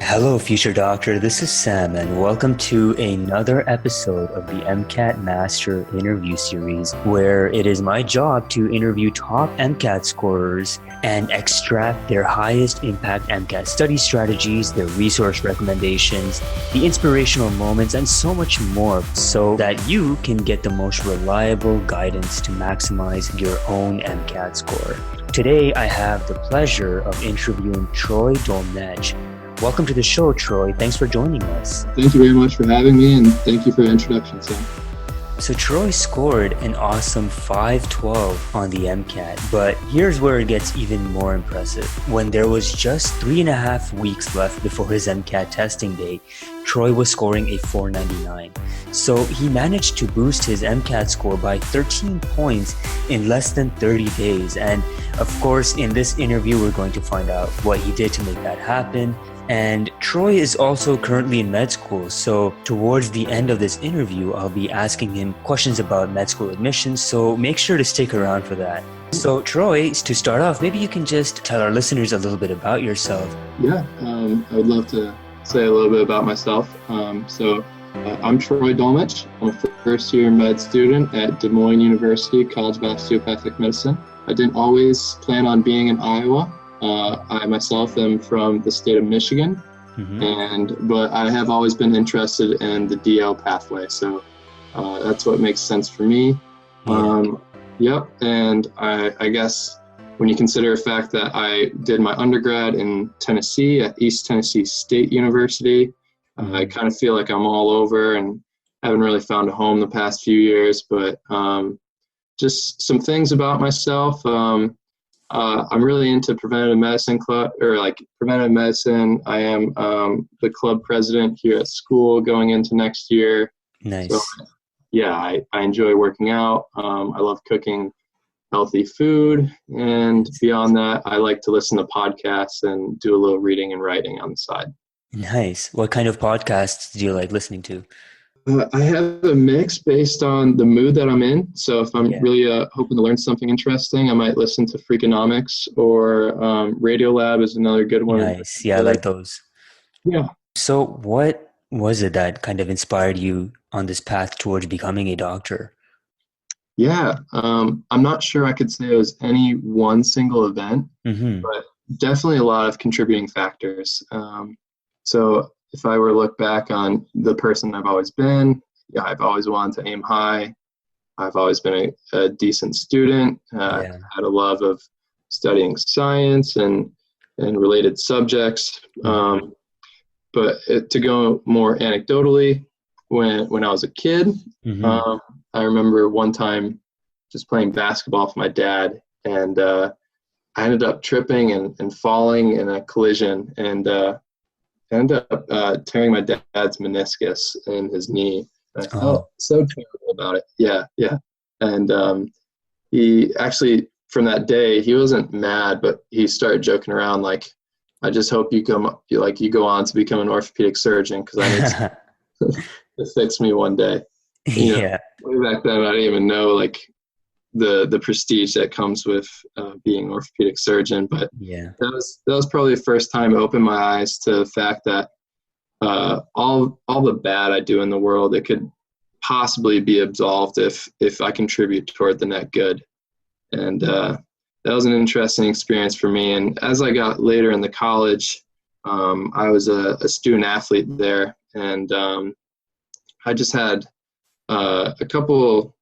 Hello, future doctor. This is Sam, and welcome to another episode of the MCAT Master Interview Series, where it is my job to interview top MCAT scorers and extract their highest impact MCAT study strategies, their resource recommendations, the inspirational moments, and so much more, so that you can get the most reliable guidance to maximize your own MCAT score. Today, I have the pleasure of interviewing Troy Dolmetsch. Welcome to the show, Troy. Thanks for joining us. Thank you very much for having me, and thank you for the introduction, Sam. So Troy scored an awesome 512 on the MCAT, but here's where it gets even more impressive. When there was just 3.5 weeks left before his MCAT testing date, Troy was scoring a 499. So he managed to boost his MCAT score by 13 points in less than 30 days. And of course, in this interview, we're going to find out what he did to make that happen. And Troy is also currently in med school, so towards the end of this interview, I'll be asking him questions about med school admissions, so make sure to stick around for that. So Troy, to start off, maybe you can just tell our listeners a little bit about yourself. Yeah, I would love to say a little bit about myself. I'm Troy Dolmetsch. I'm a first-year med student at Des Moines University College of Osteopathic Medicine. I didn't always plan on being in Iowa. I myself am from the state of Michigan, but I have always been interested in the DL pathway, so that's what makes sense for me. And I guess when you consider the fact that I did my undergrad in Tennessee at East Tennessee State University, I kind of feel like I'm all over and haven't really found a home the past few years, but just some things about myself. I'm really into preventive medicine preventive medicine. I am the club president here at school going into next year. Nice. So, yeah, I enjoy working out. I love cooking healthy food. And beyond that, I like to listen to podcasts and do a little reading and writing on the side. Nice. What kind of podcasts do you like listening to? I have a mix based on the mood that I'm in. So if I'm really hoping to learn something interesting, I might listen to Freakonomics, or Radiolab is another good one. Nice. Yeah, I like those. Yeah. So what was it that kind of inspired you on this path towards becoming a doctor? Yeah. I'm not sure I could say it was any one single event, but definitely a lot of contributing factors. So if I were to look back on the person I've always been, I've always wanted to aim high. I've always been a decent student. I've had a love of studying science and related subjects. But to go more anecdotally, when I was a kid, I remember one time just playing basketball with my dad, and I ended up tripping and falling in a collision, and ended up tearing my dad's meniscus in his knee. I felt so terrible about it. Yeah. And he actually, from that day, he wasn't mad, but he started joking around like, I just hope you go on to become an orthopedic surgeon, because I need to fix me one day. Way back then, I didn't even know like the prestige that comes with being an orthopedic surgeon, but that was probably the first time it opened my eyes to the fact that all the bad I do in the world, it could possibly be absolved if I contribute toward the net good. And that was an interesting experience for me. And as I got later in the college, I was a student athlete there, and I just had a couple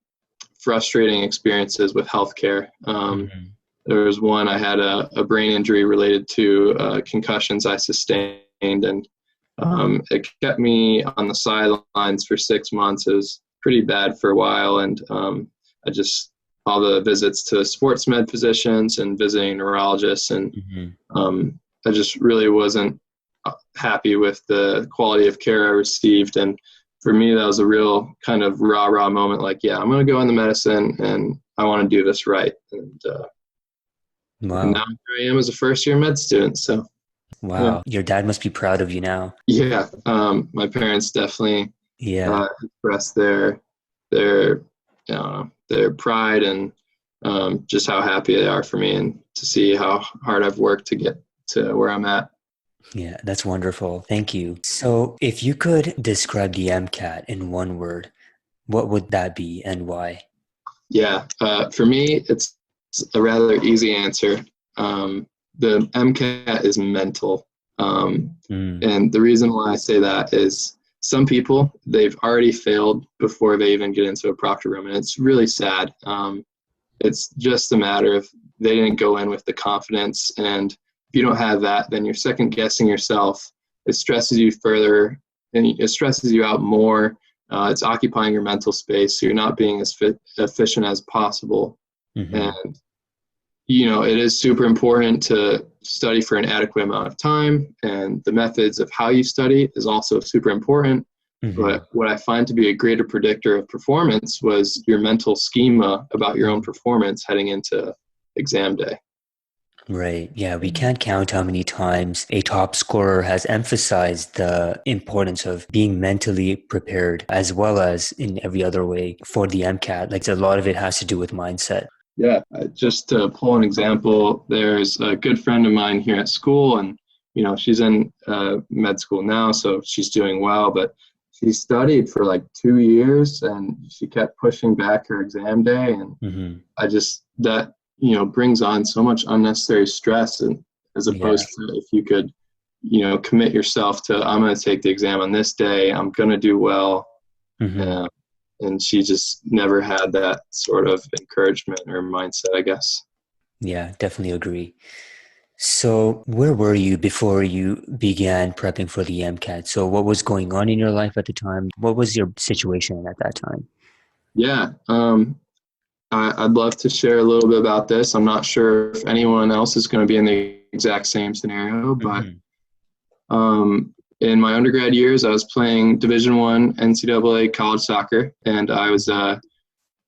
frustrating experiences with healthcare. There was one, I had a brain injury related to concussions I sustained, and it kept me on the sidelines for 6 months. It was pretty bad for a while, and all the visits to sports med physicians and visiting neurologists, and I just really wasn't happy with the quality of care I received. And for me, that was a real kind of rah-rah moment, like, I'm going to go into medicine and I want to do this right. And, and now here I am as a first-year med student. So, Your dad must be proud of you now. Yeah, my parents definitely expressed their pride and just how happy they are for me, and to see how hard I've worked to get to where I'm at. Yeah, that's wonderful. Thank you. So if you could describe the MCAT in one word, what would that be and why? Yeah, for me, it's a rather easy answer. The MCAT is mental. Mm, And the reason why I say that is some people, they've already failed before they even get into a proctor room. And it's really sad. It's just a matter of they didn't go in with the confidence. And if you don't have that, then you're second guessing yourself. It stresses you further and it stresses you out more. It's occupying your mental space, so you're not being as efficient as possible. hmm. And it is super important to study for an adequate amount of time, and the methods of how you study is also super important. Hmm. But what I find to be a greater predictor of performance was your mental schema about your own performance heading into exam day. Right. Yeah, we can't count how many times a top scorer has emphasized the importance of being mentally prepared as well as in every other way for the MCAT. Like a lot of it has to do with mindset. Yeah, just to pull an example, there's a good friend of mine here at school, and she's in med school now, so she's doing well. But she studied for like 2 years, and she kept pushing back her exam day, and Hmm. I just that brings on so much unnecessary stress, and as Yeah. opposed to if you could commit yourself to I'm going to take the exam on this day, I'm going to do well. Hmm. Uh, and she just never had that sort of encouragement or mindset, I guess. Yeah, definitely agree. So, where were you before you began prepping for the MCAT? So, what was going on in your life at the time? What was your situation at that time? Yeah, I'd love to share a little bit about this. I'm not sure if anyone else is going to be in the exact same scenario, but Hmm. in my undergrad years, I was playing Division I NCAA college soccer, and I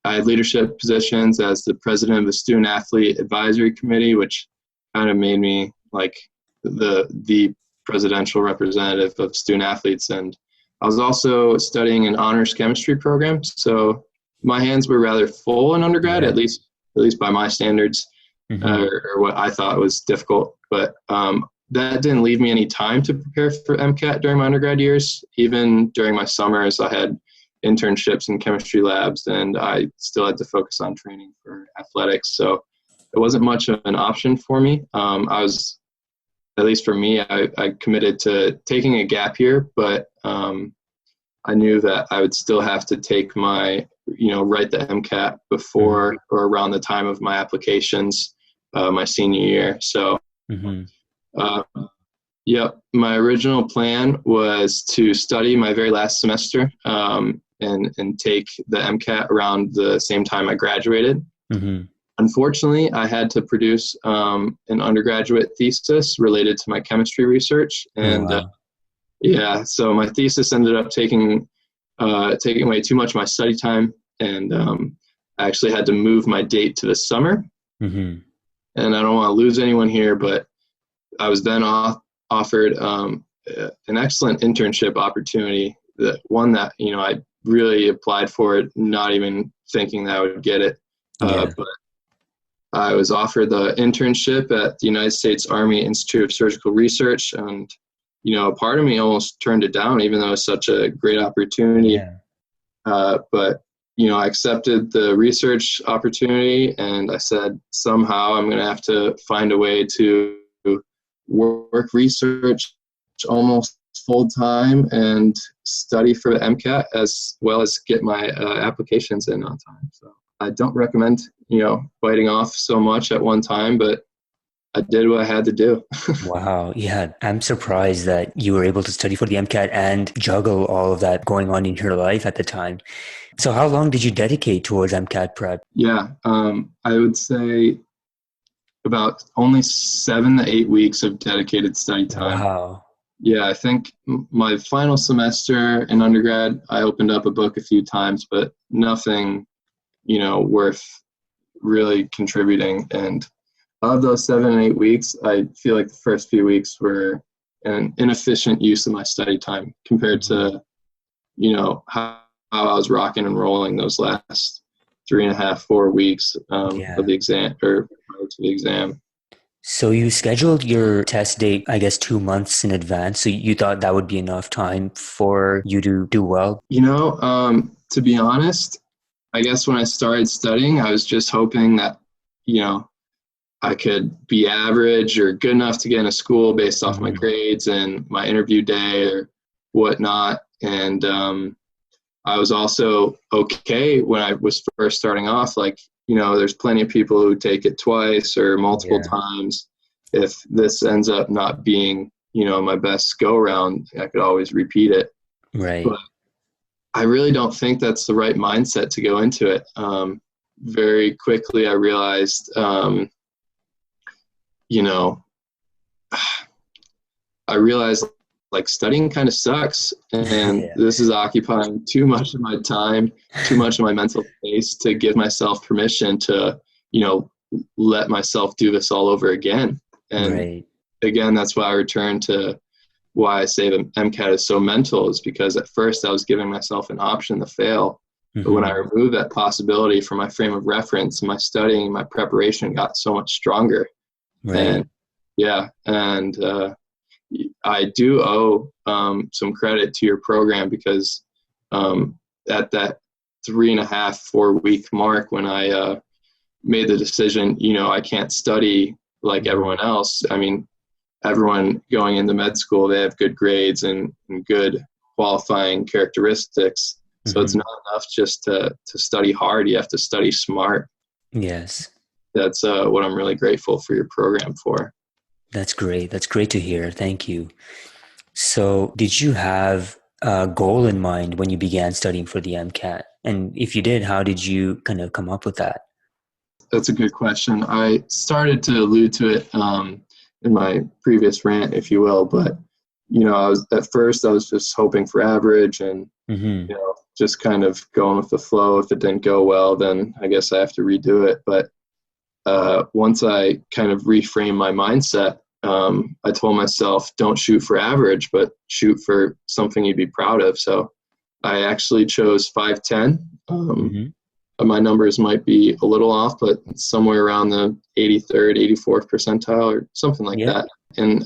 had leadership positions as the president of the student athlete advisory committee, which kind of made me like the presidential representative of student athletes. And I was also studying an honors chemistry program, so my hands were rather full in undergrad, Yeah. at least by my standards, Hmm. or what I thought was difficult. But that didn't leave me any time to prepare for MCAT during my undergrad years. Even during my summers, I had internships in chemistry labs, and I still had to focus on training for athletics. So it wasn't much of an option for me. I was, at least for me, I committed to taking a gap year, but I knew that I would still have to take write the MCAT Hmm. before or around the time of my applications, my senior year. So, Hmm. uh, yep, my original plan was to study my very last semester and take the MCAT around the same time I graduated. Hmm. Unfortunately, I had to produce an undergraduate thesis related to my chemistry research, Oh, and wow. yeah, so my thesis ended up taking away too much of my study time, and I actually had to move my date to the summer. Hmm. And I don't want to lose anyone here, but I was then offered an excellent internship opportunity. That one that I really applied for it, not even thinking that I would get it. Yeah. But I was offered the internship at the United States Army Institute of Surgical Research, and a part of me almost turned it down, even though it's such a great opportunity. Yeah. But I accepted the research opportunity, and I said somehow I'm going to have to find a way to work research almost full time and study for the MCAT as well as get my applications in on time. So I don't recommend biting off so much at one time, but I did what I had to do. Wow. Yeah. I'm surprised that you were able to study for the MCAT and juggle all of that going on in your life at the time. So, how long did you dedicate towards MCAT prep? Yeah, I would say about only 7 to 8 weeks of dedicated study time. Wow. Yeah, I think my final semester in undergrad, I opened up a book a few times, but nothing, worth really contributing. And of those 7 and 8 weeks, I feel like the first few weeks were an inefficient use of my study time compared Hmm. to, how I was rocking and rolling those last 3.5, 4 weeks of Yeah. the exam or prior to the exam. So you scheduled your test date, I guess, 2 months in advance. So you thought that would be enough time for you to do well? To be honest, I guess when I started studying, I was just hoping that, you know, I could be average or good enough to get into school based off my Hmm. grades and my interview day or whatnot. And I was also okay when I was first starting off. Like, there's plenty of people who take it twice or multiple Yeah, times. If this ends up not being, my best go around, I could always repeat it. right. But I really don't think that's the right mindset to go into it. Very quickly, I realized, you know, I realized like studying kind of sucks, and Yeah, this is occupying too much of my time, too much of my mental space to give myself permission to, you know, let myself do this all over again. And right. again, that's why I return to why I say the MCAT is so mental, is because at first I was giving myself an option to fail. But when I Hmm. removed that possibility from my frame of reference, my studying, my preparation got so much stronger. And Right. yeah, and I do owe some credit to your program because at that 3.5, 4 week mark when I made the decision, I can't study like Hmm. everyone else. I mean, everyone going into med school, they have good grades and good qualifying characteristics. So it's Hmm. not enough just to study hard. You have to study smart. Yes. That's what I'm really grateful for your program for. That's great. That's great to hear. Thank you. So, did you have a goal in mind when you began studying for the MCAT? And if you did, how did you kind of come up with that? That's a good question. I started to allude to it in my previous rant, if you will, but I was just hoping for average and Hmm. just kind of going with the flow. If it didn't go well, then I guess I have to redo it. But once I kind of reframed my mindset, I told myself, don't shoot for average, but shoot for something you'd be proud of. So I actually chose 510. Hmm. My numbers might be a little off, but somewhere around the 83rd, 84th percentile or something like Yeah. that. And,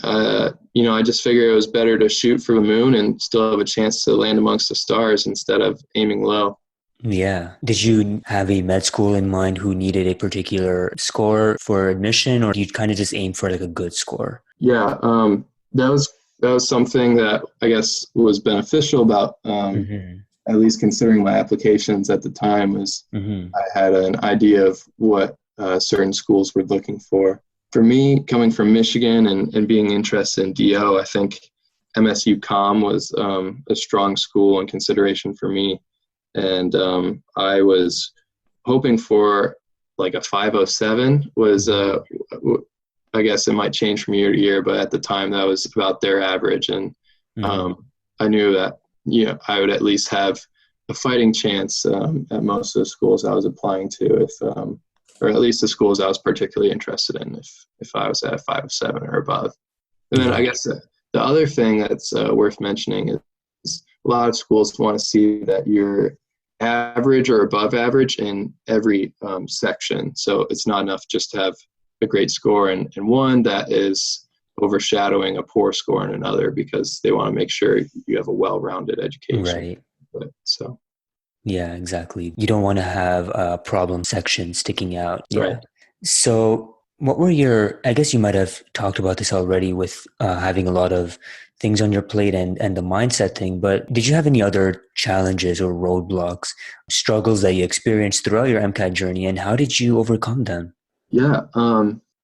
I just figured it was better to shoot for the moon and still have a chance to land amongst the stars instead of aiming low. Yeah. Did you have a med school in mind who needed a particular score for admission, or you kind of just aim for like a good score? Yeah, that was something that I guess was beneficial about Hmm. at least considering my applications at the time was Hmm. I had an idea of what certain schools were looking for. For me, coming from Michigan and being interested in DO, I think MSU Com was a strong school and consideration for me. And I was hoping for like a 507 was, Hmm. I guess it might change from year to year, but at the time that was about their average. And Hmm. um, I knew that, I would at least have a fighting chance at most of the schools I was applying to, if or at least the schools I was particularly interested in, if I was at 507 or above. And then I Yeah. guess the other thing that's worth mentioning is a lot of schools want to see that you're average or above average in every section. So it's not enough just to have a great score in one that is overshadowing a poor score in another, because they want to make sure you have a well-rounded education. Right. So, Yeah, exactly. You don't want to have a problem section sticking out. right. Yeah. So, what were I guess you might have talked about this already with having a lot of things on your plate and the mindset thing, but did you have any other challenges or roadblocks, struggles that you experienced throughout your MCAT journey, and how did you overcome them? Yeah,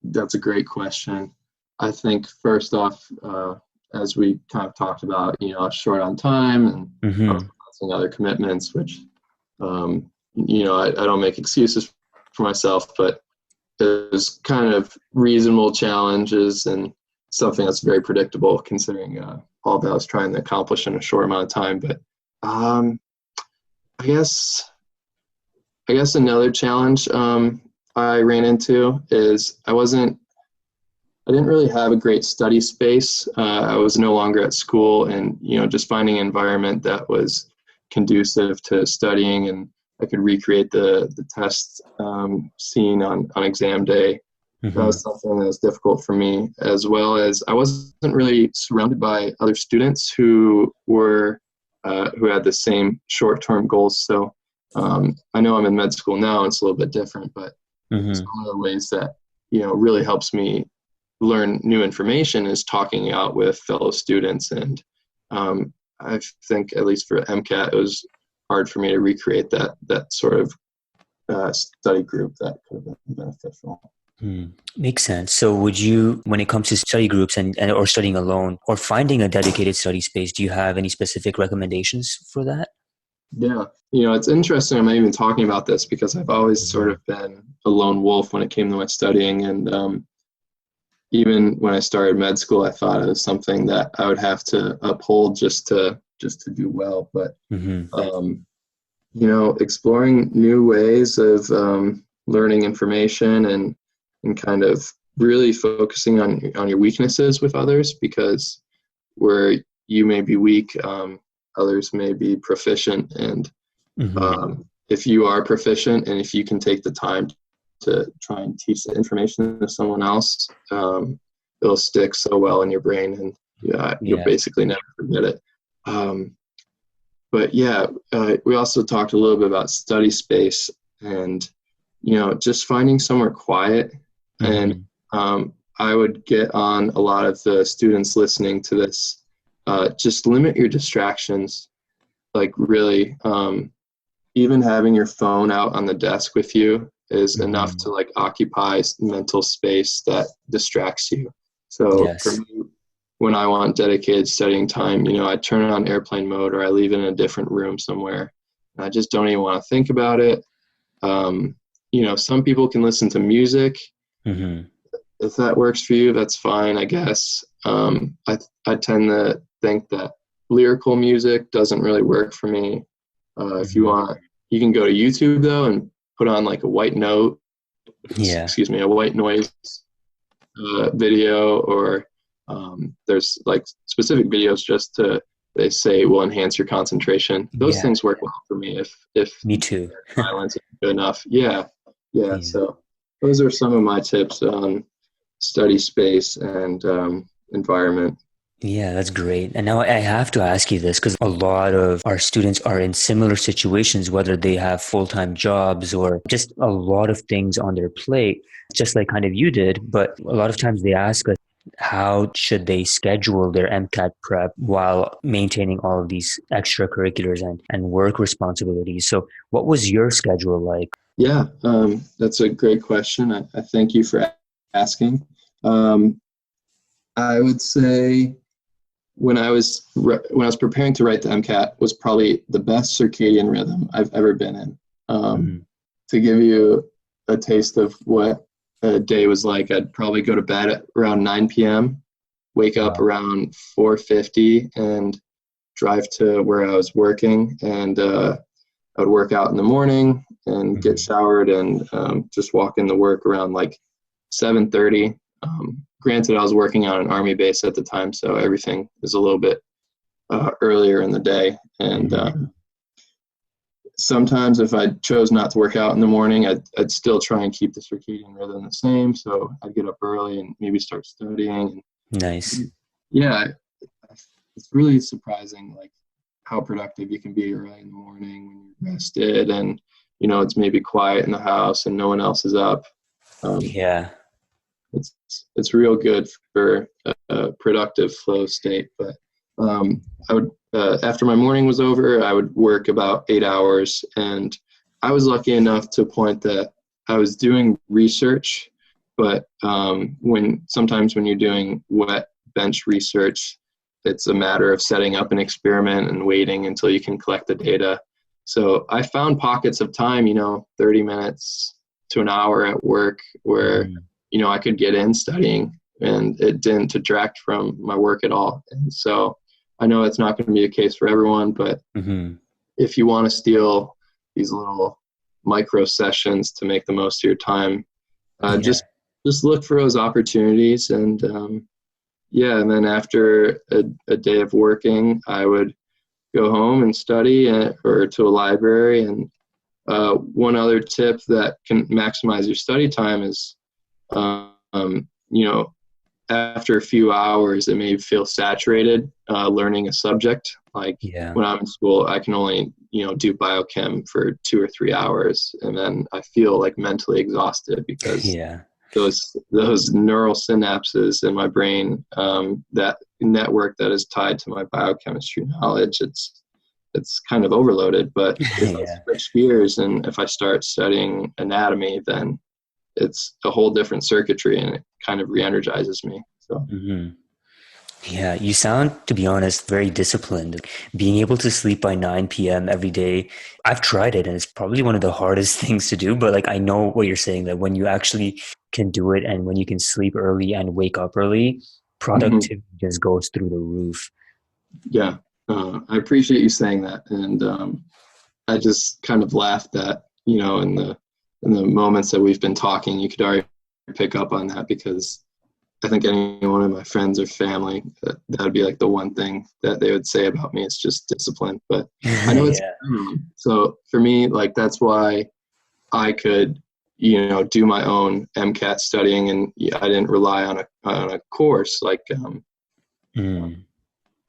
that's a great question. I think first off, as we kind of talked about, I was short on time and I was Mm-hmm. balancing other commitments, which, I don't make excuses for myself, but it was kind of reasonable challenges and something that's very predictable considering all that I was trying to accomplish in a short amount of time. But um, I guess another challenge I ran into is I didn't really have a great study space. I was no longer at school, and just finding an environment that was conducive to studying, and I could recreate the test scene on exam day That was something that was difficult for me, as well as I wasn't really surrounded by other students who had the same short-term goals. So I know I'm in med school now, and it's a little bit different, but some of the ways that, really helps me learn new information is talking out with fellow students. And I think, at least for MCAT, it was hard for me to recreate that sort of study group that could have been beneficial. Makes sense. So would you, when it comes to study groups and or studying alone or finding a dedicated study space, do you have any specific recommendations for that? Yeah. It's interesting I'm even talking about this because I've always sort of been a lone wolf when it came to my studying. And even when I started med school, I thought it was something that I would have to uphold just to do well. But, exploring new ways of learning information and kind of really focusing on your weaknesses with others, because where you may be weak, others may be proficient. And if you are proficient and if you can take the time to try and teach the information to someone else, it'll stick so well in your brain, and you'll basically never forget it. But we also talked a little bit about study space and, just finding somewhere quiet. And I would get on a lot of the students listening to this, just limit your distractions. Like really, even having your phone out on the desk with you is enough to like occupy mental space that distracts you. So for me, when I want dedicated studying time, I turn it on airplane mode or I leave it in a different room somewhere. And I just don't even want to think about it. Some people can listen to music. If that works for you, that's fine, I guess. I tend to think that lyrical music doesn't really work for me. If you want, you can go to YouTube though and put on like a white noise video, or there's like specific videos just they say will enhance your concentration. Those things work well for me if me too. Silence is good enough. Yeah. So those are some of my tips on study space and environment. Yeah, that's great. And now I have to ask you this because a lot of our students are in similar situations, whether they have full-time jobs or just a lot of things on their plate, just like kind of you did. But a lot of times they ask us, how should they schedule their MCAT prep while maintaining all of these extracurriculars and work responsibilities? So what was your schedule like? Yeah, that's a great question. I thank you for asking. I would say when I was preparing to write the MCAT was probably the best circadian rhythm I've ever been in. To give you a taste of what a day was like, I'd probably go to bed at around 9 p.m., wake up around 4:50, and drive to where I was working. And I would work out in the morning and get showered and just walk into work around like 7:30. Granted, I was working on an army base at the time, so everything is a little bit earlier in the day. And sometimes if I chose not to work out in the morning, I'd still try and keep the circadian rhythm the same. So I'd get up early and maybe start studying. Nice. Yeah, it's really surprising, like how productive you can be early in the morning when you're rested and, it's maybe quiet in the house and no one else is up. It's real good for a productive flow state. But I would after my morning was over, I would work about 8 hours, and I was lucky enough to a point that I was doing research. But sometimes when you're doing wet bench research, it's a matter of setting up an experiment and waiting until you can collect the data. So I found pockets of time, 30 minutes to an hour at work where I could get in studying and it didn't detract from my work at all. And so I know it's not going to be the case for everyone, but if you want to steal these little micro sessions to make the most of your time, just look for those opportunities. And and then after a day of working, I would go home and study or to a library. And one other tip that can maximize your study time is you know, after a few hours, it may feel saturated learning a subject. Like Yeah. when I'm in school, I can only, do biochem for 2 or 3 hours, and then I feel like mentally exhausted because Yeah. those neural synapses in my brain, that network that is tied to my biochemistry knowledge, it's kind of overloaded. But if I Yeah. switch gears and if I start studying anatomy, then it's a whole different circuitry, and it kind of re-energizes me. So Hmm. Yeah, you sound, to be honest, very disciplined. Being able to sleep by 9 p.m. every day, I've tried it and it's probably one of the hardest things to do. But like, I know what you're saying, that when you actually can do it and when you can sleep early and wake up early, mhm. productivity just goes through the roof. Yeah, I appreciate you saying that, and I just kind of laughed at, in the moments that we've been talking, you could already pick up on that, because I think any one of my friends or family, that would be like the one thing that they would say about me is just discipline. But I know it's Yeah. so for me, like that's why I could, do my own MCAT studying, and I didn't rely on a course. Like, Mm.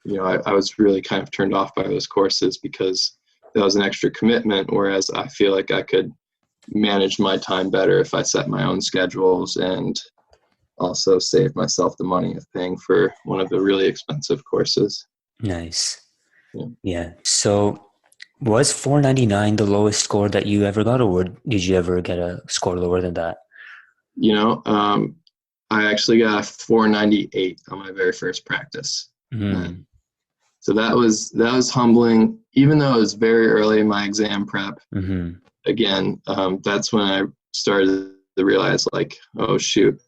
I was really kind of turned off by those courses because that was an extra commitment. Whereas I feel like I could manage my time better if I set my own schedules, and also save myself the money of paying for one of the really expensive courses. Nice. Yeah. Yeah. So was 499 the lowest score that you ever got, or did you ever get a score lower than that? You know, I actually got a 498 on my very first practice. Mm. So that was humbling, even though it was very early in my exam prep. Mm-hmm. Again, that's when I started to realize, like, oh shoot,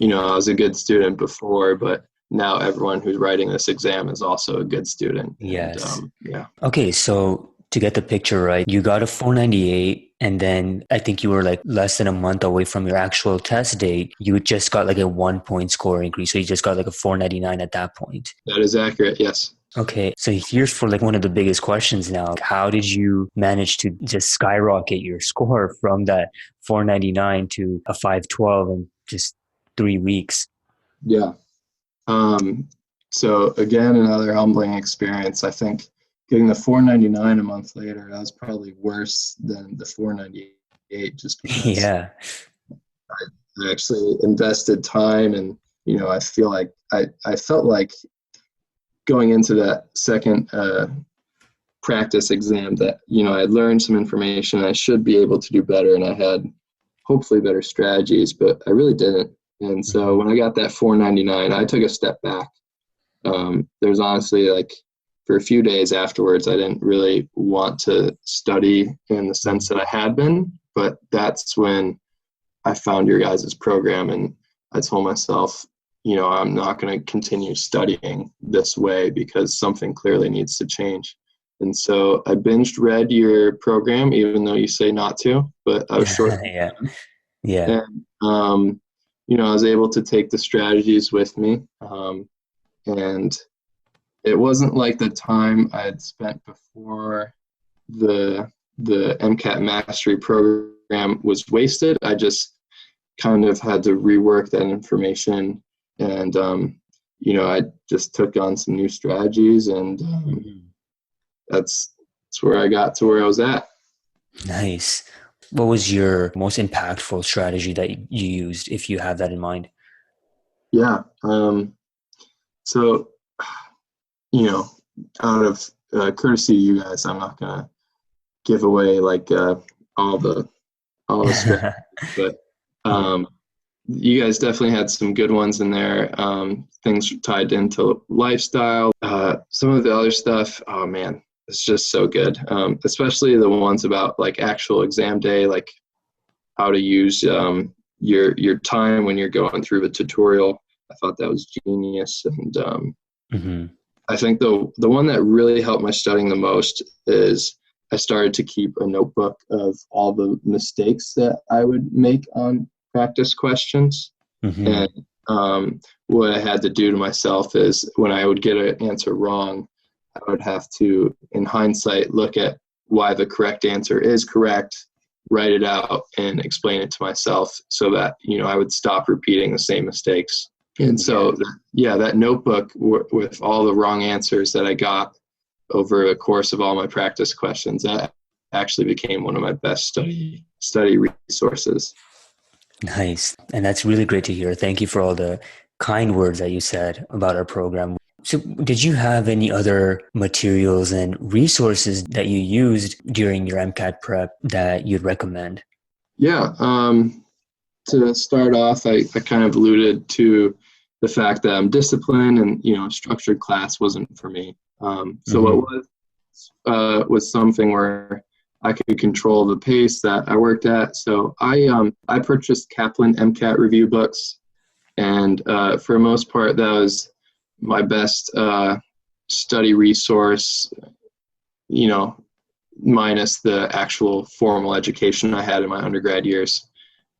I was a good student before, but now everyone who's writing this exam is also a good student. And Yes. yeah, Okay, so to get the picture right, you got a 498, and then I think you were like less than a month away from your actual test date. You just got like a 1 point score increase. So you just got like a 499 at that point. that is accurate. Yes. Okay, so here's for like one of the biggest questions now. How did you manage to just skyrocket your score from that 499 to a 512 in just 3 weeks? Yeah. So again, another humbling experience. I think getting the 499 a month later, that was probably worse than the 498, just because Yeah. I actually invested time, and I feel like I felt like going into that second practice exam that I learned some information. I should be able to do better, and I had hopefully better strategies, but I really didn't. And so Mhm. when I got that 499, I took a step back. There's honestly, like, for a few days afterwards, I didn't really want to study in the sense that I had been, but that's when I found your guys' program, and I told myself, I'm not going to continue studying this way because something clearly needs to change. And so I binged read your program, even though you say not to, but I was short. Yeah. Yeah. And, I was able to take the strategies with me. And it wasn't like the time I had spent before the MCAT mastery program was wasted. I just kind of had to rework that information, and I just took on some new strategies, and Mhm. that's where I got to where I was at. Nice. What was your most impactful strategy that you used, if you have that in mind? Yeah. So you know, out of courtesy to you guys, I'm not gonna give away like all the strategies, but Yeah. um, you guys definitely had some good ones in there. Things tied into lifestyle. Some of the other stuff, oh man, it's just so good. Especially the ones about like actual exam day, like how to use your time when you're going through the tutorial. I thought that was genius, and Hmm. I think the one that really helped my studying the most is I started to keep a notebook of all the mistakes that I would make on practice questions. Hmm. And what I had to do to myself is when I would get an answer wrong, I would have to, in hindsight, look at why the correct answer is correct, write it out and explain it to myself so that, I would stop repeating the same mistakes. And so, that notebook with all the wrong answers that I got over the course of all my practice questions, that actually became one of my best study resources. Nice. And that's really great to hear. Thank you for all the kind words that you said about our program. So did you have any other materials and resources that you used during your MCAT prep that you'd recommend? Yeah. To start off, I kind of alluded to the fact that I'm disciplined and, structured class wasn't for me. So what was something where I could control the pace that I worked at. So I purchased Kaplan MCAT review books, and for the most part, that was my best study resource, minus the actual formal education I had in my undergrad years.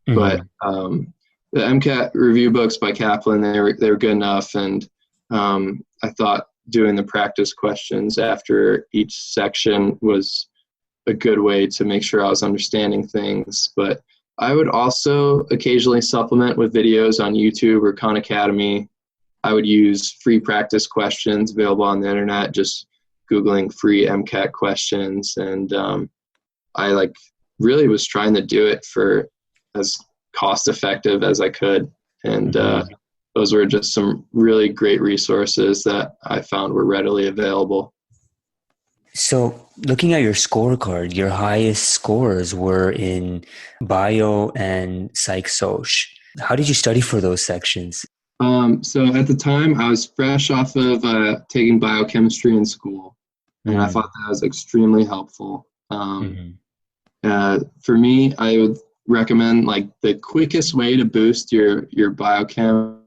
But the MCAT review books by Kaplan, they were good enough, and I thought doing the practice questions after each section was a good way to make sure I was understanding things. But I would also occasionally supplement with videos on YouTube or Khan Academy. I would use free practice questions available on the internet, just Googling free MCAT questions. And I really was trying to do it for as cost effective as I could. And those were just some really great resources that I found were readily available. So looking at your scorecard, your highest scores were in bio and psych soc. How did you study for those sections? So at the time, I was fresh off of taking biochemistry in school, and I thought that was extremely helpful. For me, I would recommend the quickest way to boost your biochem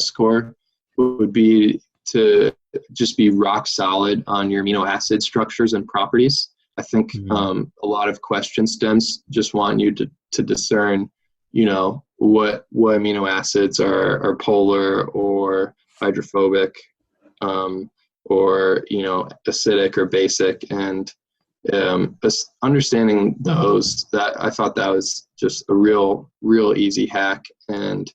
score would be to just be rock solid on your amino acid structures and properties. I think a lot of question stems just want you to discern, what amino acids are polar or hydrophobic, or acidic or basic, and understanding those, that I thought that was just a real easy hack. And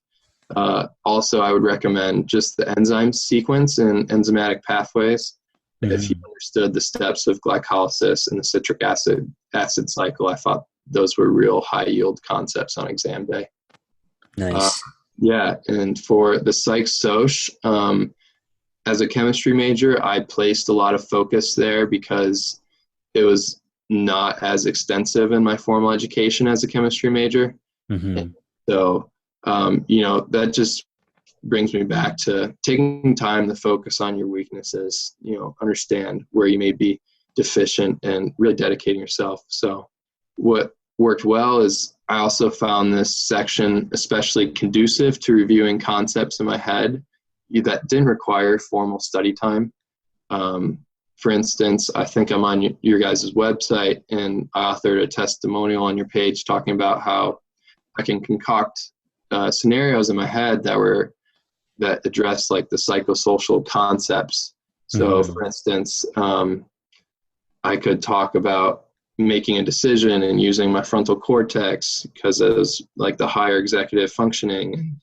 also, I would recommend just the enzyme sequence and enzymatic pathways. If you understood the steps of glycolysis and the citric acid cycle, I thought those were real high yield concepts on exam day. Nice. And for the psych soc, as a chemistry major, I placed a lot of focus there because it was not as extensive in my formal education as a chemistry major. So, that just brings me back to taking time to focus on your weaknesses, understand where you may be deficient and really dedicating yourself. So what worked well is I also found this section especially conducive to reviewing concepts in my head that didn't require formal study time. For instance, I think I'm on your guys' website, and I authored a testimonial on your page talking about how I can concoct scenarios in my head that address the psychosocial concepts. So for instance, I could talk about making a decision and using my frontal cortex because it was the higher executive functioning.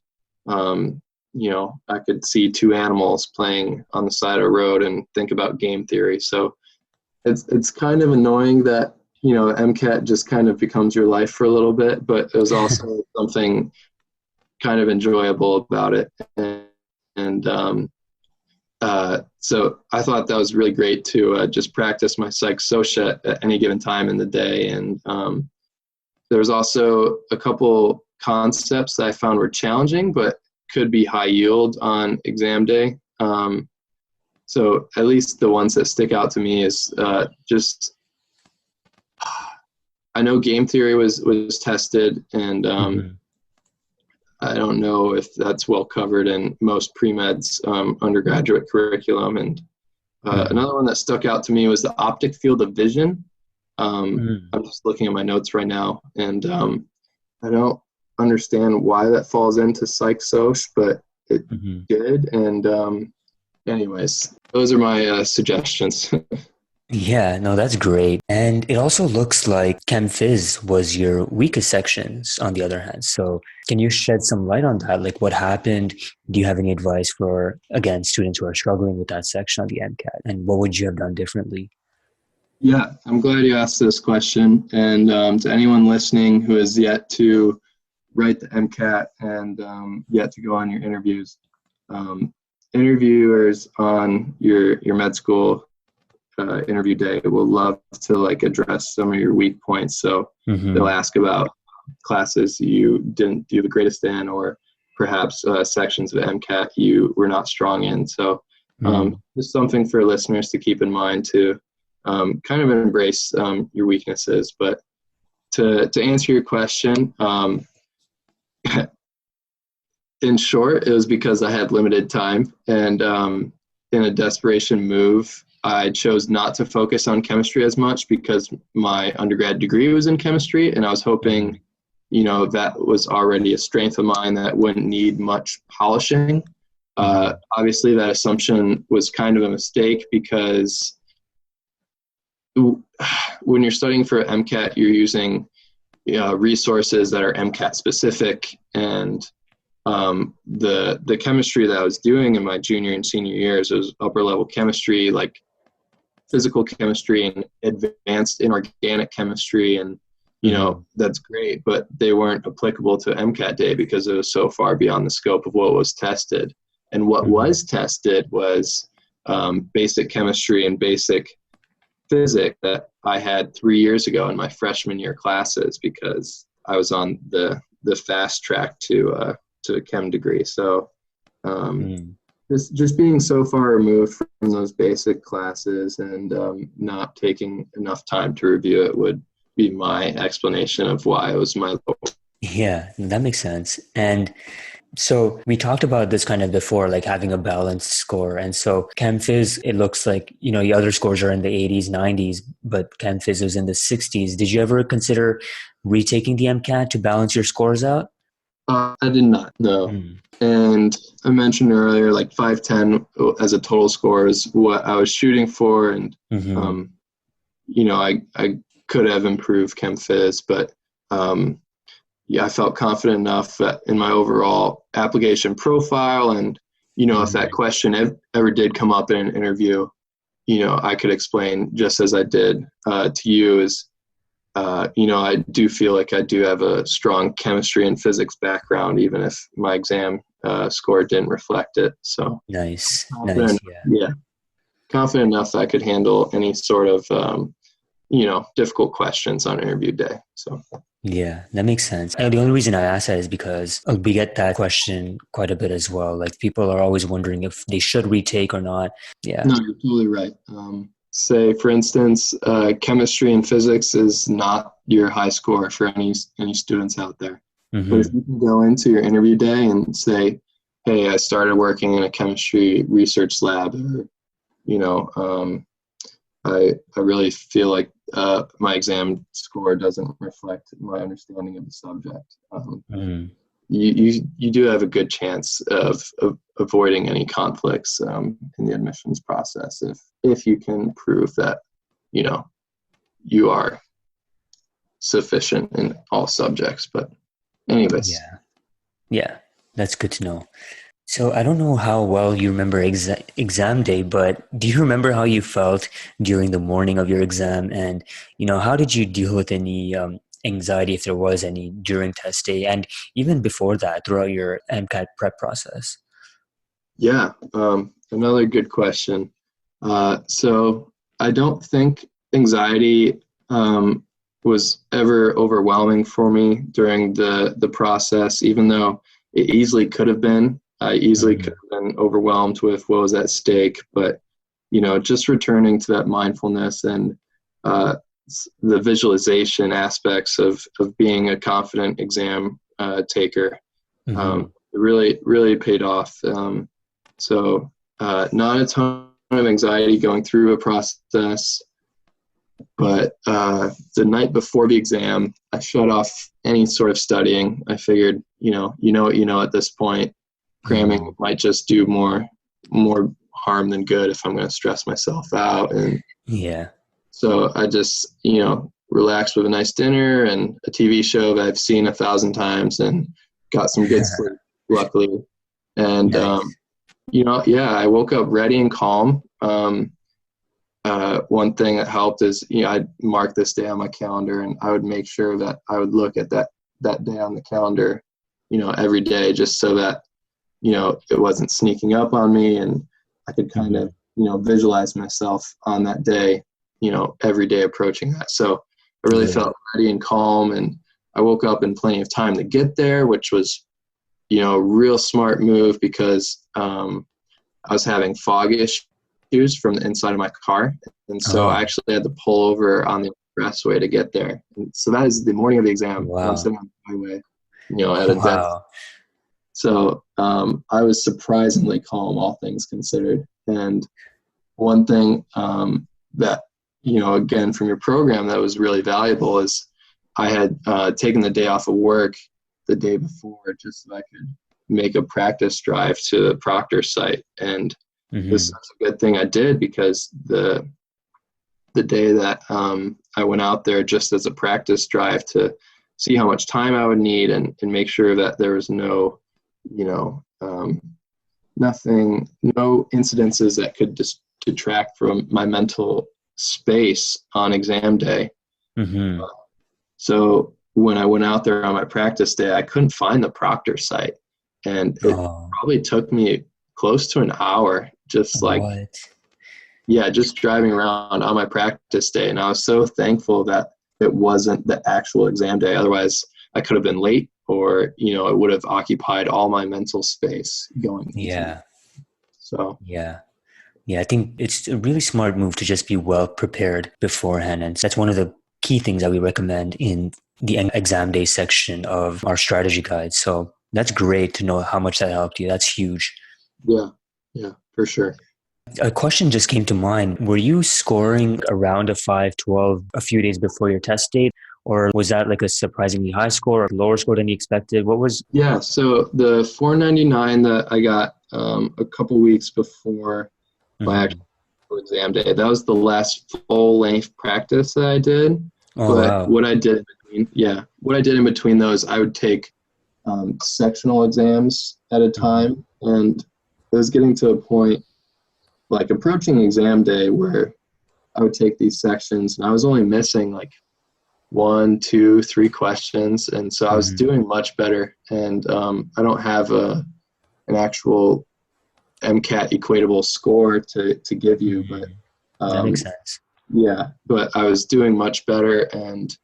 I could see two animals playing on the side of a road and think about game theory. So it's kind of annoying that, MCAT just kind of becomes your life for a little bit, but it was also something kind of enjoyable about it. So I thought that was really great to just practice my psych soc at any given time in the day. And there was also a couple concepts that I found were challenging, but could be high yield on exam day. So at least the ones that stick out to me is just, I know game theory was tested, and I don't know if that's well covered in most pre-med's undergraduate curriculum. And another one that stuck out to me was the optic field of vision. I'm just looking at my notes right now, and I don't understand why that falls into psych soc, but it did. And anyways, those are my suggestions. Yeah, no, that's great. And it also looks like Chem Phys was your weakest sections on the other hand. So can you shed some light on that? Like what happened? Do you have any advice for, again, students who are struggling with that section on the MCAT? And what would you have done differently? Yeah, I'm glad you asked this question. And to anyone listening who has yet to write the MCAT and yet to go on your interviews, um, interviewers on your med school interview day will love to like address some of your weak points. So they'll ask about classes you didn't do the greatest in, or perhaps sections of MCAT you were not strong in. So just something for listeners to keep in mind to kind of embrace your weaknesses. But to answer your question, in short, it was because I had limited time, and in a desperation move, I chose not to focus on chemistry as much because my undergrad degree was in chemistry, and I was hoping, that was already a strength of mine that wouldn't need much polishing. Obviously, that assumption was kind of a mistake because when you're studying for MCAT, you're using resources that are MCAT specific, and the chemistry that I was doing in my junior and senior years was upper level chemistry, like physical chemistry and advanced inorganic chemistry, and that's great, but they weren't applicable to MCAT day because it was so far beyond the scope of what was tested. And what was tested was basic chemistry and basic physics that I had 3 years ago in my freshman year classes because I was on the fast track to a chem degree. So just being so far removed from those basic classes and not taking enough time to review it would be my explanation of why it was my low. Yeah, that makes sense. And so we talked about this kind of before, like having a balanced score. And so Chem Phys, it looks like, the other scores are in the 80s, 90s, but Chem Phys was in the 60s. Did you ever consider retaking the MCAT to balance your scores out? I did not, no. And I mentioned earlier, like 510 as a total score is what I was shooting for. And, I could have improved Chem Phys, but I felt confident enough in my overall application profile. And, if that question ever did come up in an interview, I could explain just as I did to you is, I do feel like I do have a strong chemistry and physics background, even if my exam score didn't reflect it. So nice. Yeah. Confident enough that I could handle any sort of, difficult questions on interview day. So. Yeah, that makes sense. And the only reason I ask that is because we get that question quite a bit as well. Like people are always wondering if they should retake or not. Yeah. No, you're totally right. Say, for instance, chemistry and physics is not your high score for any students out there. But if you can go into your interview day and say, hey, I started working in a chemistry research lab, or, I really feel like my exam score doesn't reflect my understanding of the subject. You do have a good chance of avoiding any conflicts in the admissions process if you can prove that you are sufficient in all subjects. But anyways, yeah, that's good to know. So I don't know how well you remember exam day, but do you remember how you felt during the morning of your exam? And, how did you deal with any anxiety, if there was any, during test day and even before that throughout your MCAT prep process? Yeah, another good question. So I don't think anxiety was ever overwhelming for me during the process, even though it easily could have been. I easily could have been overwhelmed with what was at stake, but, just returning to that mindfulness and the visualization aspects of being a confident exam taker, it really paid off. So not a ton of anxiety going through a process, but the night before the exam, I shut off any sort of studying. I figured, what you know at this point. Cramming might just do more harm than good if I'm going to stress myself out. And So I just, relaxed with a nice dinner and a TV show that I've seen 1,000 times and got some good sleep, luckily. And, Nice. yeah, I woke up ready and calm. One thing that helped is, I'd mark this day on my calendar, and I would make sure that I would look at that day on the calendar, every day, just so that, it wasn't sneaking up on me, and I could kind of, visualize myself on that day, every day approaching that. So I really felt ready and calm, and I woke up in plenty of time to get there, which was, a real smart move because I was having fog issues from the inside of my car. And so I actually had to pull over on the expressway to get there. And so that is the morning of the exam. Wow. And I'm sitting on the highway, at a dead. Wow. So I was surprisingly calm, all things considered. And one thing that, again, from your program that was really valuable is I had taken the day off of work the day before just so I could make a practice drive to the proctor site. And this is a good thing I did, because the day that I went out there just as a practice drive to see how much time I would need and make sure that there was no, nothing, no incidences that could just detract from my mental space on exam day. So when I went out there on my practice day, I couldn't find the proctor site. And it probably took me close to an hour, just just driving around on my practice day. And I was so thankful that it wasn't the actual exam day. Otherwise, I could have been late, or, it would have occupied all my mental space going. Yeah, I think it's a really smart move to just be well prepared beforehand. And that's one of the key things that we recommend in the exam day section of our strategy guide. So that's great to know how much that helped you. That's huge. Yeah, for sure. A question just came to mind. Were you scoring around a 512 a few days before your test date? Or was that like a surprisingly high score or lower score than you expected? What was? Yeah, so the 499 that I got a couple weeks before my actual exam day, that was the last full-length practice that I did. What I did in between those, I would take sectional exams at a time, and it was getting to a point, like approaching exam day, where I would take these sections, and I was only missing like 1, 2, 3 questions, and so I was doing much better. And I don't have an actual MCAT equatable score to give you, but that makes sense. Yeah, but I was doing much better, and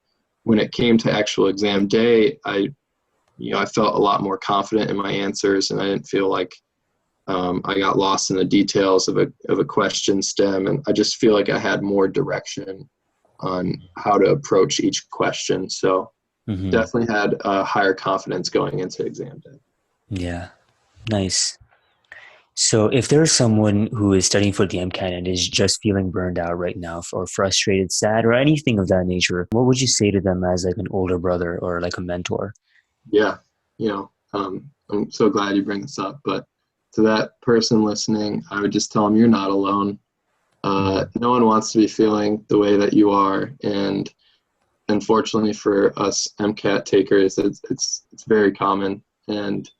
when it came to actual exam day, I felt a lot more confident in my answers, and I didn't feel like I got lost in the details of a question stem, and I just feel like I had more direction on how to approach each question. So definitely had a higher confidence going into exam day. Yeah, nice. So if there's someone who is studying for the MCAT and is just feeling burned out right now, or frustrated, sad, or anything of that nature, what would you say to them as like an older brother or like a mentor? Yeah, I'm so glad you bring this up, but to that person listening, I would just tell them you're not alone. No one wants to be feeling the way that you are, and unfortunately for us MCAT takers, it's very common. And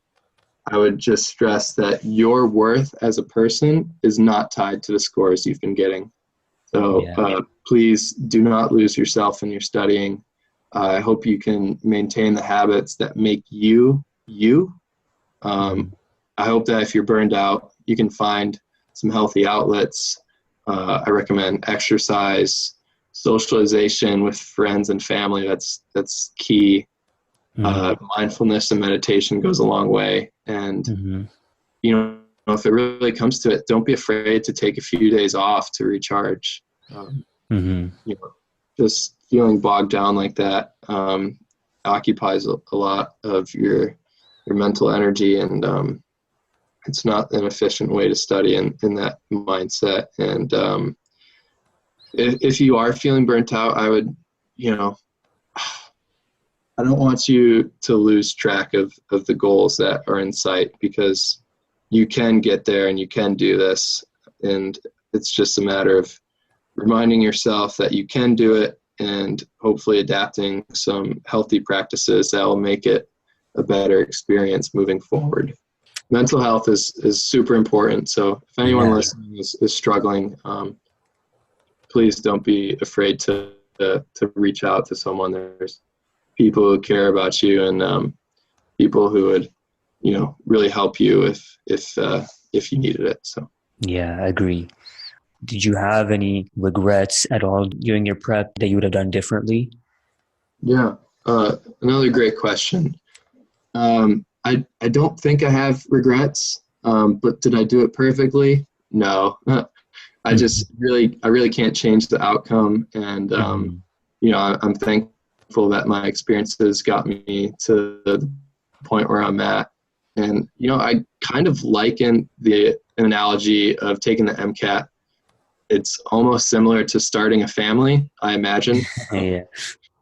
I would just stress that your worth as a person is not tied to the scores you've been getting. So please do not lose yourself in your studying. I hope you can maintain the habits that make you, you. I hope that if you're burned out, you can find some healthy outlets. I recommend exercise, socialization with friends and family. That's key. Mindfulness and meditation goes a long way. And, if it really comes to it, don't be afraid to take a few days off to recharge. Just feeling bogged down like that occupies a lot of your mental energy, and it's not an efficient way to study in that mindset. And if you are feeling burnt out, I would, I don't want you to lose track of the goals that are in sight, because you can get there and you can do this. And it's just a matter of reminding yourself that you can do it, and hopefully adapting some healthy practices that will make it a better experience moving forward. Mental health is super important. So if anyone listening is struggling, please don't be afraid to reach out to someone. There's people who care about you, and people who would, really help you if you needed it. So. Yeah, I agree. Did you have any regrets at all during your prep that you would have done differently? Yeah, another great question. I don't think I have regrets, but did I do it perfectly? No. I just really can't change the outcome, and I'm thankful that my experiences got me to the point where I'm at. And I kind of liken the analogy of taking the MCAT. It's almost similar to starting a family, I imagine. Yeah.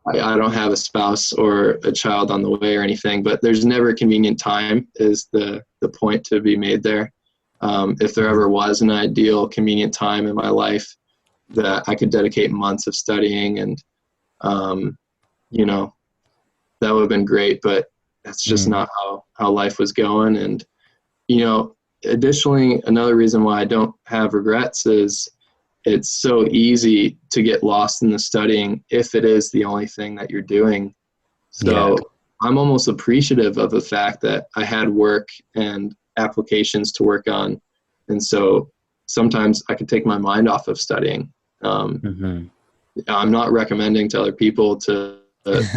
I don't have a spouse or a child on the way or anything, but there's never a convenient time is the point to be made there. If there ever was an ideal convenient time in my life that I could dedicate months of studying, and that would have been great, but that's just not how life was going. And additionally, another reason why I don't have regrets is it's so easy to get lost in the studying if it is the only thing that you're doing. So I'm almost appreciative of the fact that I had work and applications to work on. And so sometimes I could take my mind off of studying. I'm not recommending to other people to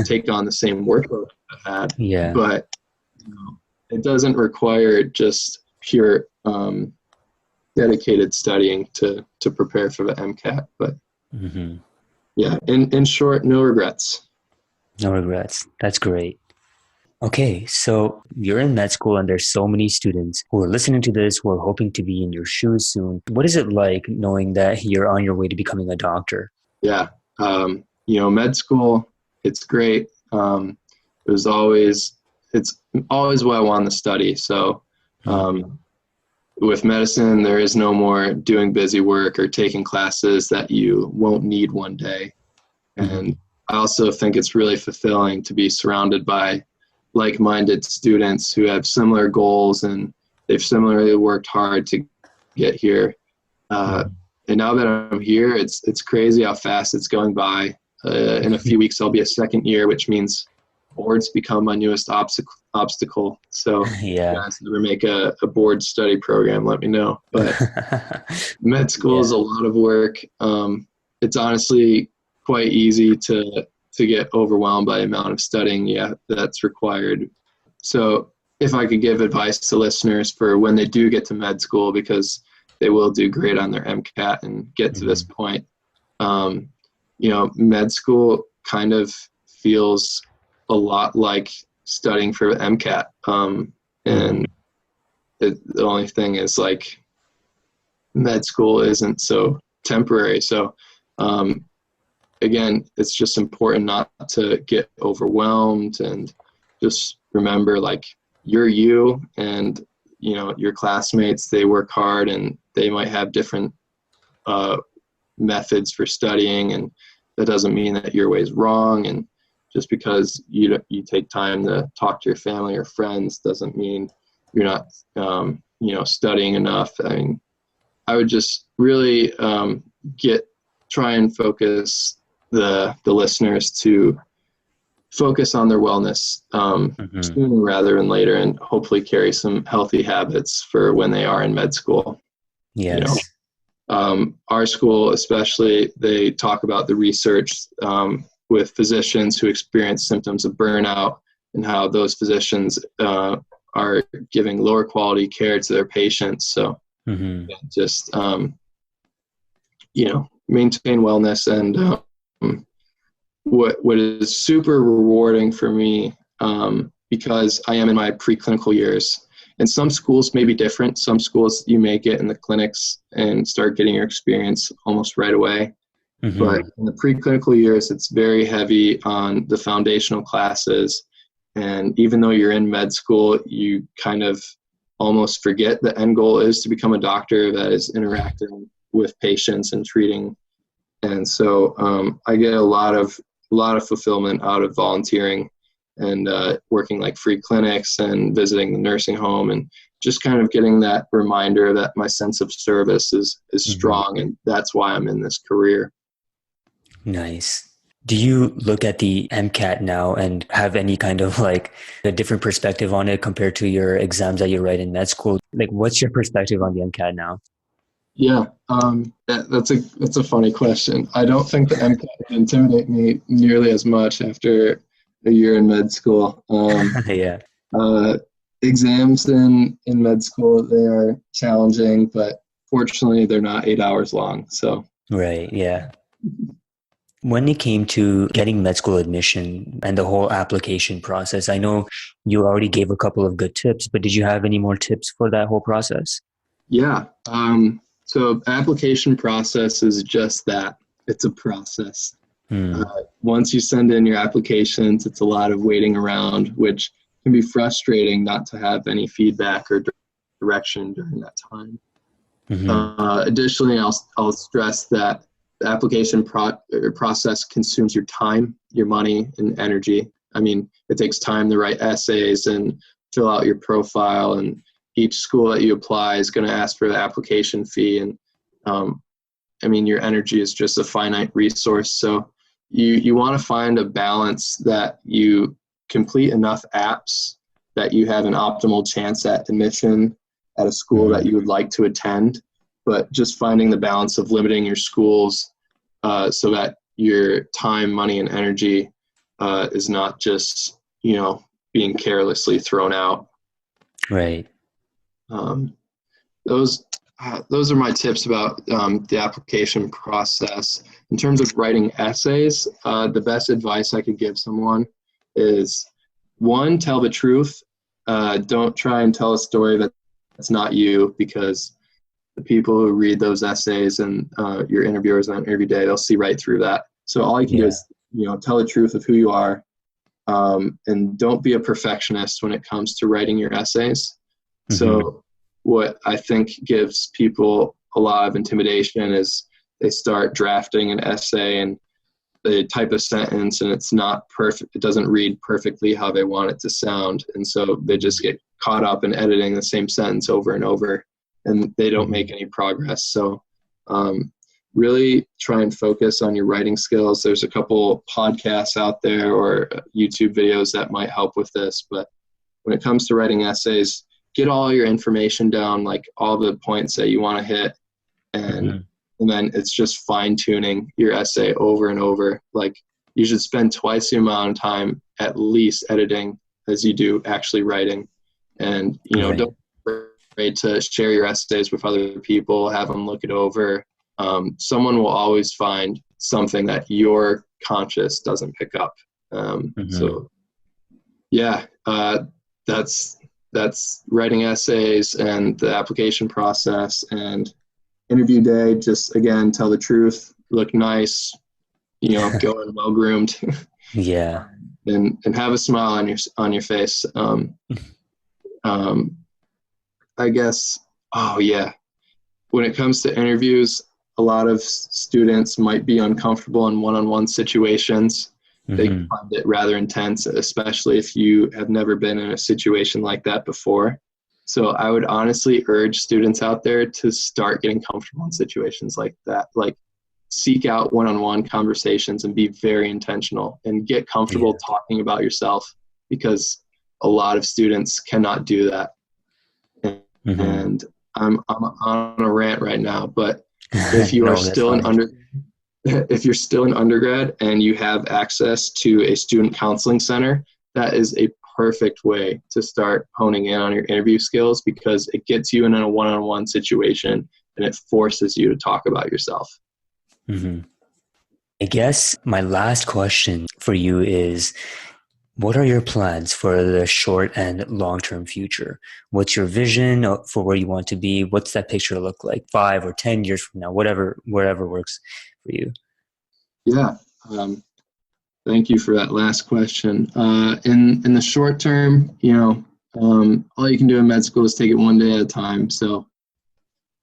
take on the same workload I had, but it doesn't require just pure dedicated studying to prepare for the MCAT. But in short, no regrets. No regrets. That's great. Okay, so you're in med school and there's so many students who are listening to this who are hoping to be in your shoes soon. What is it like knowing that you're on your way to becoming a doctor? Yeah, med school, it's great. It's always what I wanted to study. So with medicine, there is no more doing busy work or taking classes that you won't need one day. And I also think it's really fulfilling to be surrounded by like-minded students who have similar goals, and they've similarly worked hard to get here. And now that I'm here, it's crazy how fast it's going by. In a few weeks, I'll be a second year, which means boards become my newest obstacle. So if you guys ever make a board study program, let me know. But med school is a lot of work. It's honestly quite easy to get overwhelmed by the amount of studying that's required. So if I could give advice to listeners for when they do get to med school, because they will do great on their MCAT and get to this point, med school kind of feels a lot like studying for the MCAT. And the only thing is, like, med school isn't so temporary. So, again, it's just important not to get overwhelmed, and just remember, like, you're you, and, your classmates, they work hard and they might have different methods for studying, and that doesn't mean that your way is wrong. And just because you take time to talk to your family or friends doesn't mean you're not, studying enough. I mean, I would just really try and focus the listeners to focus on their wellness sooner rather than later, and hopefully carry some healthy habits for when they are in med school. Yes. Our school especially, they talk about the research with physicians who experience symptoms of burnout, and how those physicians are giving lower quality care to their patients. So just, maintain wellness. And what is super rewarding for me, because I am in my preclinical years, and some schools may be different. Some schools you may get in the clinics and start getting your experience almost right away. But in the preclinical years, it's very heavy on the foundational classes. And even though you're in med school, you kind of almost forget the end goal is to become a doctor that is interacting with patients and treating And so I get a lot of fulfillment out of volunteering and working like free clinics and visiting the nursing home, and just kind of getting that reminder that my sense of service is strong, and that's why I'm in this career. Nice. Do you look at the MCAT now and have any kind of like a different perspective on it compared to your exams that you write in med school? Like, what's your perspective on the MCAT now? Yeah, that's a funny question. I don't think the MCAT would intimidate me nearly as much after a year in med school. Yeah. Exams in med school, they are challenging, but fortunately they're not 8 hours long. So Right. Yeah. When it came to getting med school admission and the whole application process, I know you already gave a couple of good tips, but did you have any more tips for that whole process? yeah, so application process is just that. It's a process. Once you send in your applications, it's a lot of waiting around, which can be frustrating not to have any feedback or direction during that time. Additionally, I'll stress that the application process consumes your time, your money, and energy. I mean, it takes time to write essays and fill out your profile, and each school that you apply is going to ask for the application fee. And I mean, your energy is just a finite resource. So you want to find a balance that you complete enough apps that you have an optimal chance at admission at a school that you would like to attend, but just finding the balance of limiting your schools so that your time, money, and energy is not just, being carelessly thrown out. Right. Those are my tips about the application process. In terms of writing essays, the best advice I could give someone is, one, tell the truth. Don't try and tell a story that's not you, because the people who read those essays and your interviewers on interview day, they'll see right through that. So all you can do is, tell the truth of who you are, and don't be a perfectionist when it comes to writing your essays. So what I think gives people a lot of intimidation is they start drafting an essay and they type a sentence and it's not perfect. It doesn't read perfectly how they want it to sound. And so they just get caught up in editing the same sentence over and over, and they don't make any progress. So really try and focus on your writing skills. There's a couple podcasts out there or YouTube videos that might help with this. But when it comes to writing essays, get all your information down, like all the points that you want to hit. And then it's just fine tuning your essay over and over. Like, you should spend twice the amount of time at least editing as you do actually writing. And, don't be afraid to share your essays with other people, have them look it over. Someone will always find something that your conscious doesn't pick up. So yeah, that's writing essays and the application process. And interview day, just again, tell the truth, look nice, go in well groomed. Yeah. And have a smile on your face. I guess, when it comes to interviews, a lot of students might be uncomfortable in one-on-one situations. They can find it rather intense, especially if you have never been in a situation like that before. So I would honestly urge students out there to start getting comfortable in situations like that. Like, seek out one-on-one conversations and be very intentional and get comfortable talking about yourself, because a lot of students cannot do that. And I'm on a rant right now, but if you are if you're still in undergrad and you have access to a student counseling center, that is a perfect way to start honing in on your interview skills, because it gets you in a one-on-one situation and it forces you to talk about yourself. I guess my last question for you is, what are your plans for the short and long-term future? What's your vision for where you want to be? What's that picture look like 5 or 10 years from now, whatever works for you? Yeah. Thank you for that last question. In the short term, all you can do in med school is take it one day at a time. So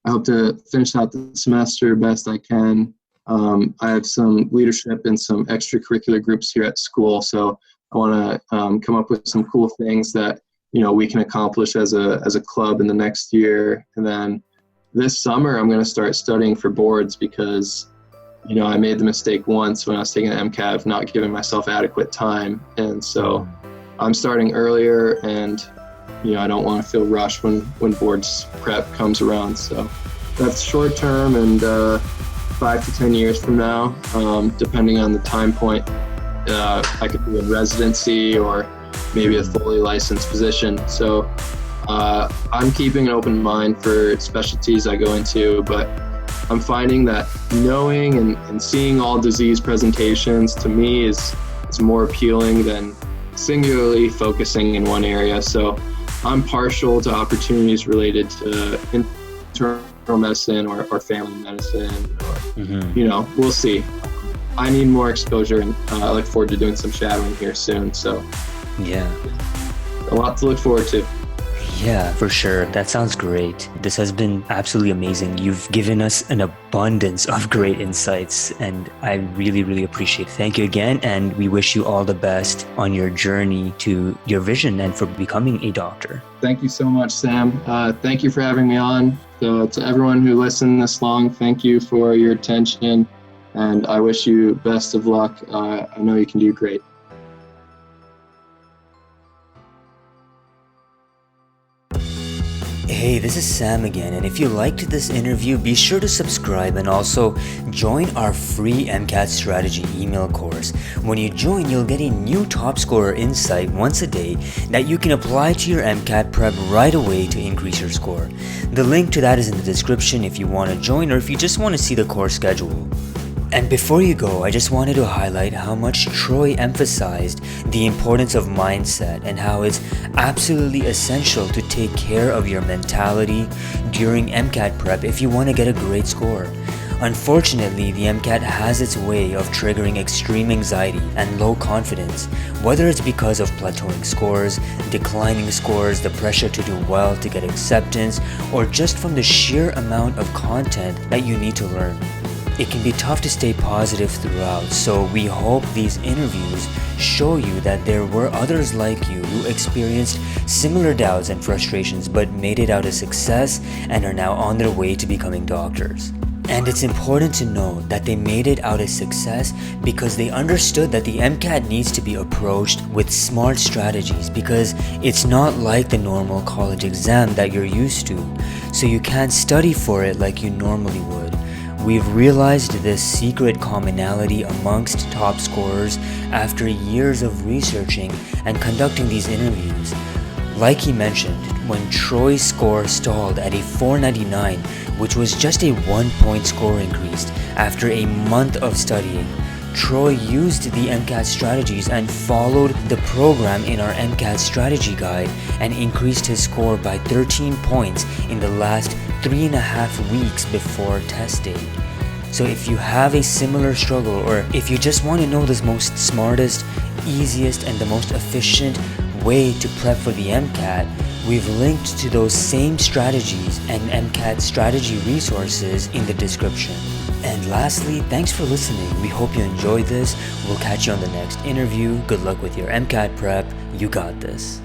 I hope to finish out the semester best I can, I have some leadership in some extracurricular groups here at school, so I want to come up with some cool things that we can accomplish as a club in the next year. And then this summer, I'm going to start studying for boards because I made the mistake once when I was taking the MCAT of not giving myself adequate time, and so I'm starting earlier, and I don't want to feel rushed when boards prep comes around. So that's short term, and 5 to 10 years from now, depending on the time point, I could be in residency or maybe a fully licensed physician. So I'm keeping an open mind for specialties I go into, but I'm finding that knowing and seeing all disease presentations to me is more appealing than singularly focusing in one area. So I'm partial to opportunities related to internal medicine or family medicine, or we'll see. I need more exposure, and I look forward to doing some shadowing here soon. So yeah, a lot to look forward to. Yeah, for sure. That sounds great. This has been absolutely amazing. You've given us an abundance of great insights, and I really, really appreciate it. Thank you again, and we wish you all the best on your journey to your vision and for becoming a doctor. Thank you so much, Sam. Thank you for having me on. So to everyone who listened this long, thank you for your attention, and I wish you best of luck. I know you can do great. Hey, this is Sam again, and if you liked this interview, be sure to subscribe and also join our free MCAT strategy email course. When you join, you'll get a new top scorer insight once a day that you can apply to your MCAT prep right away to increase your score. The link to that is in the description if you want to join or if you just want to see the course schedule. And before you go, I just wanted to highlight how much Troy emphasized the importance of mindset and how it's absolutely essential to take care of your mentality during MCAT prep if you want to get a great score. Unfortunately, the MCAT has its way of triggering extreme anxiety and low confidence, whether it's because of plateauing scores, declining scores, the pressure to do well to get acceptance, or just from the sheer amount of content that you need to learn. It can be tough to stay positive throughout, so we hope these interviews show you that there were others like you who experienced similar doubts and frustrations but made it out a success and are now on their way to becoming doctors. And it's important to note that they made it out a success because they understood that the MCAT needs to be approached with smart strategies because it's not like the normal college exam that you're used to, so you can't study for it like you normally would. We've realized this secret commonality amongst top scorers after years of researching and conducting these interviews. Like he mentioned, when Troy's score stalled at a 499, which was just a 1-point score increase after a month of studying, Troy used the MCAT strategies and followed the program in our MCAT strategy guide and increased his score by 13 points in the last 3.5 weeks before test date. So if you have a similar struggle, or if you just want to know the most smartest, easiest, and the most efficient way to prep for the MCAT, we've linked to those same strategies and MCAT strategy resources in the description. And lastly, thanks for listening. We hope you enjoyed this. We'll catch you on the next interview. Good luck with your MCAT prep. You got this.